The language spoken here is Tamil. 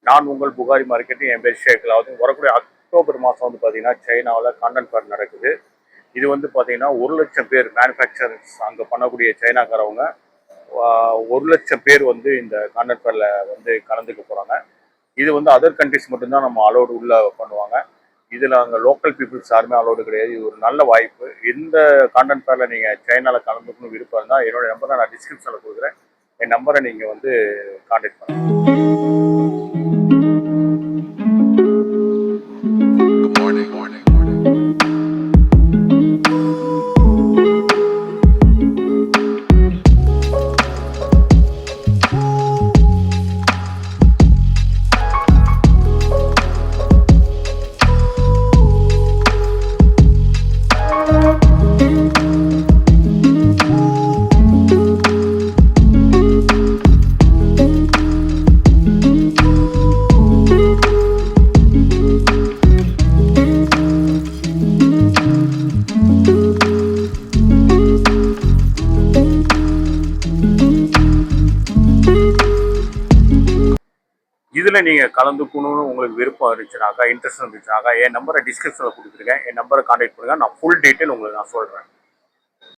நான் உங்கள் புகாரி மார்க்கெட்டு, என் பேர் ஷேக் அலாவுதீன். வரக்கூடிய அக்டோபர் மாதம் வந்து பார்த்தீங்கன்னா சைனாவில் கான்டென்ட் ஃபேர் நடக்குது. இது வந்து பார்த்தீங்கன்னா 1,00,000 பேர் மேனுஃபேக்சரர்ஸ் அங்கே பண்ணக்கூடிய சைனாக்காரவங்க 1,00,000 பேர் வந்து இந்த கான்டென்ட் ஃபேரில் வந்து கலந்துக்க போகிறாங்க. இது வந்து அதர் கண்ட்ரிஸ் மட்டும்தான் நம்ம அலோடு உள்ள பண்ணுவாங்க. இதில் அங்கே லோக்கல் பீப்புள்ஸ் யாருமே அலோடு கிடையாது. இது ஒரு நல்ல வாய்ப்பு. இந்த கான்டென்ட் ஃபேரில் நீங்கள் சைனாவில் கலந்துக்கணும் விருப்பம் இருந்தால் என்னோட நம்பரை நான் டிஸ்கிரிப்ஷனில் கொடுக்குறேன். என் நம்பரை நீங்கள் வந்து கான்டாக்ட் பண்ணுங்கள். இதில் நீங்கள் கலந்துக்கணும்னு உங்களுக்கு விருப்பம் இருந்துச்சுனாக்கா, இன்ட்ரெஸ்ட் இருந்துச்சுனாக்கா, என் நம்பரை டிஸ்கிரிப்ஷனில் கொடுத்துருக்கேன். என் நம்பரை கான்டாக்ட் பண்ணுங்கள். நான் ஃபுல் டீட்டெயில் உங்களுக்கு நான் சொல்கிறேன்.